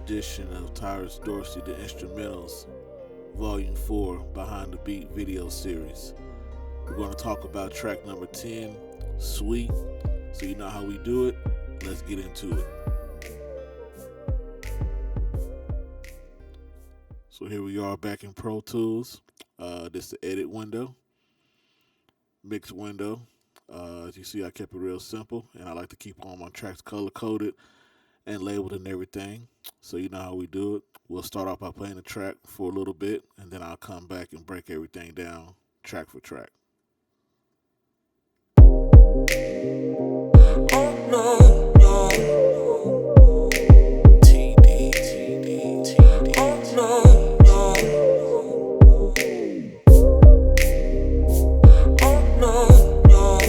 edition of Tyrus Dorsey, the Instrumentals, Volume 4, Behind the Beat video series. We're going to talk about track number 10, Sweet. So you know how we do it. Let's get into it. So here we are back in Pro Tools. This is the edit window, mix window. As you see, I kept it real simple, and I like to keep all my tracks color coded and labeled and everything. So you know how we do it. We'll start off by playing the track for a little bit, and then I'll come back and break everything down track for track. Oh no, no. TD. Oh no, no. Oh no, no.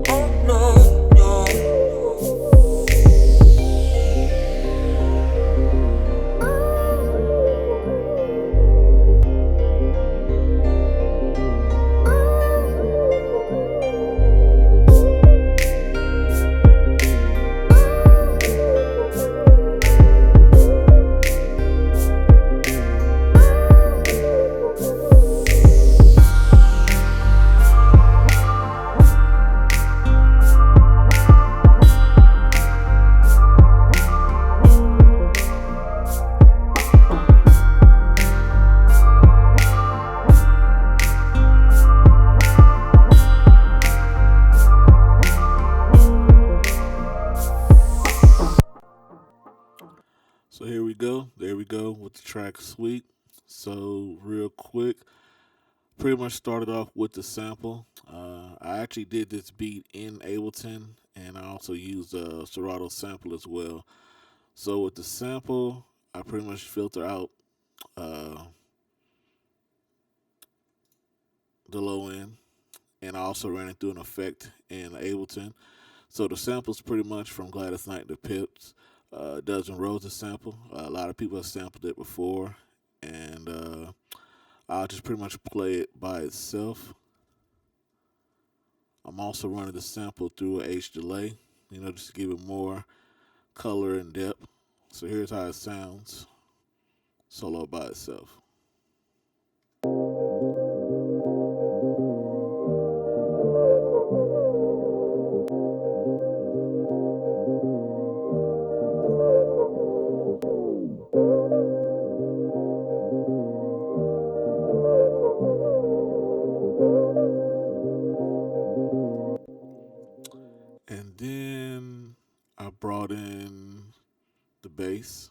Oh no, no. So here we go. There we go with the track Sweet. So real quick, pretty much started off with the sample. I actually did this beat in Ableton, and I also used a Serato sample as well. So with the sample, I pretty much filter out the low end, and I also ran it through an effect in Ableton. So the sample's pretty much from Gladys Knight to Pips. Dozen Roses sample. A lot of people have sampled it before, and I'll just pretty much play it by itself. I'm also running the sample through an H delay, just to give it more color and depth. So here's how it sounds solo by itself. And then I brought in the bass.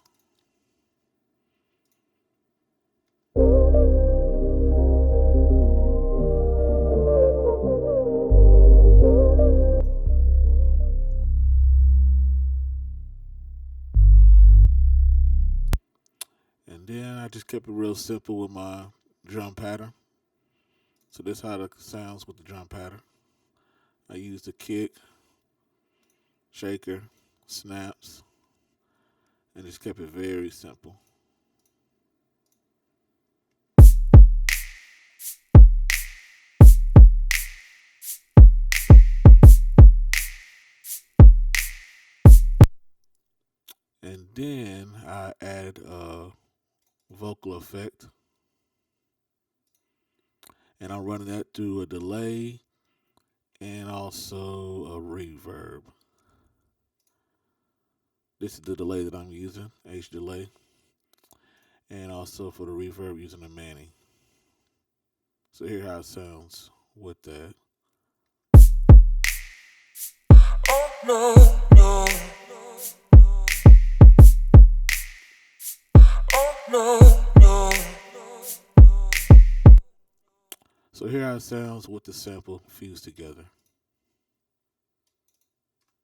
And then I just kept it real simple with my drum pattern. So this is how it sounds with the drum pattern. I used the kick, shaker, snaps, and just kept it very simple. And then I added a vocal effect, and I'm running that through a delay and also a reverb. This is the delay that I'm using, H delay, and also for the reverb using a Manny. So here's how it sounds with that. Oh no, no. Oh no, no. So here how it sounds with the sample fused together.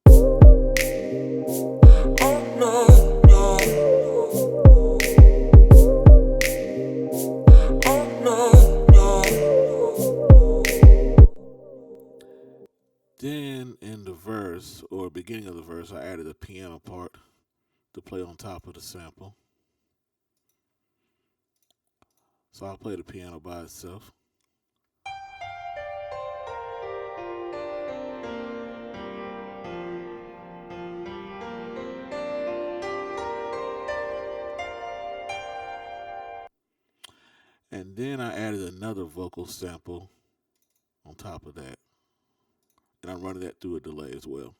Oh no, no. Oh no, no. Then in the verse, or beginning of the verse, I added a piano part to play on top of the sample. So I'll play the piano by itself. And then I added another vocal sample on top of that. And I'm running that through a delay as well.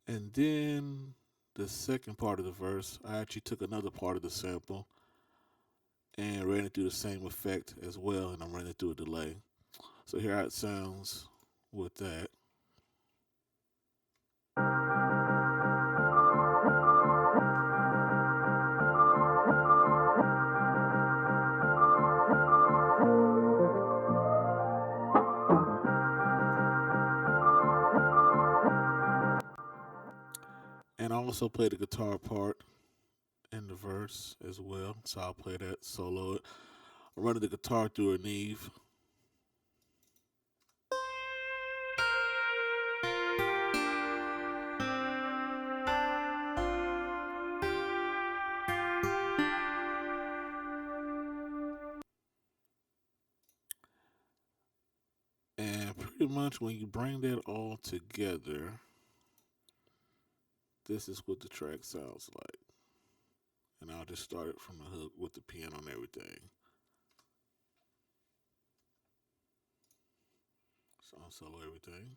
And then the second part of the verse, I actually took another part of the sample and ran it through the same effect as well, and I'm running it through a delay. So here how it sounds with that. And I also play the guitar part in the verse as well, so I'll play that, solo it. I'm running the guitar through a Neve. And pretty much when you bring that all together, this is what the track sounds like. And I'll just start it from the hook with the piano and everything. So I'll solo everything.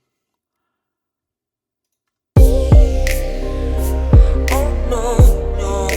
Oh no, no.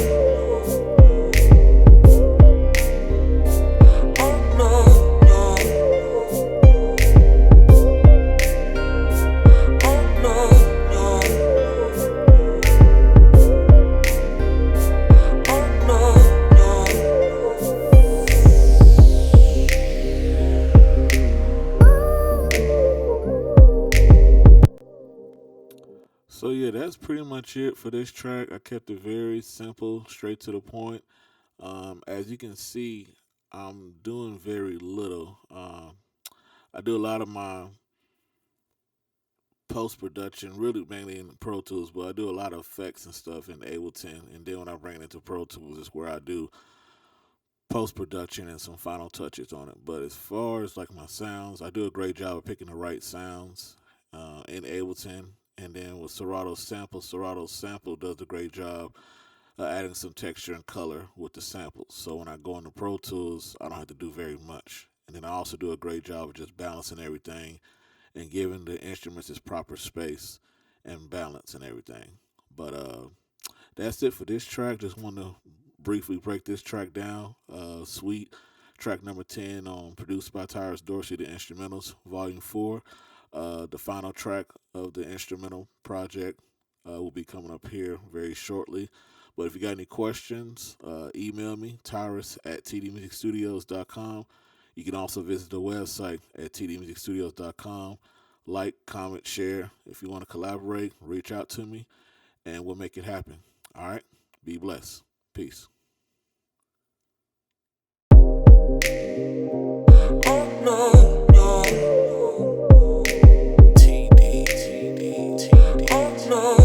So yeah, that's pretty much it for this track. I kept it very simple, straight to the point. As you can see, I'm doing very little. I do a lot of my post-production, really mainly in Pro Tools, but I do a lot of effects and stuff in Ableton. And then when I bring it into Pro Tools, is where I do post-production and some final touches on it. But as far as like my sounds, I do a great job of picking the right sounds in Ableton. And then with Serato Sample does a great job adding some texture and color with the samples. So when I go into Pro Tools, I don't have to do very much. And then I also do a great job of just balancing everything and giving the instruments its proper space and balance and everything. But that's it for this track. Just want to briefly break this track down. Sweet, track number 10, produced by Tyrus Dorsey, the Instrumentals, Volume 4. The final track of the instrumental project will be coming up here very shortly. But if you got any questions, email me, Tyrus@tdmusicstudios.com. You can also visit the website at tdmusicstudios.com. Like, comment, share. If you want to collaborate, reach out to me, and we'll make it happen. All right? Be blessed. Peace. Oh, no, no. Oh no.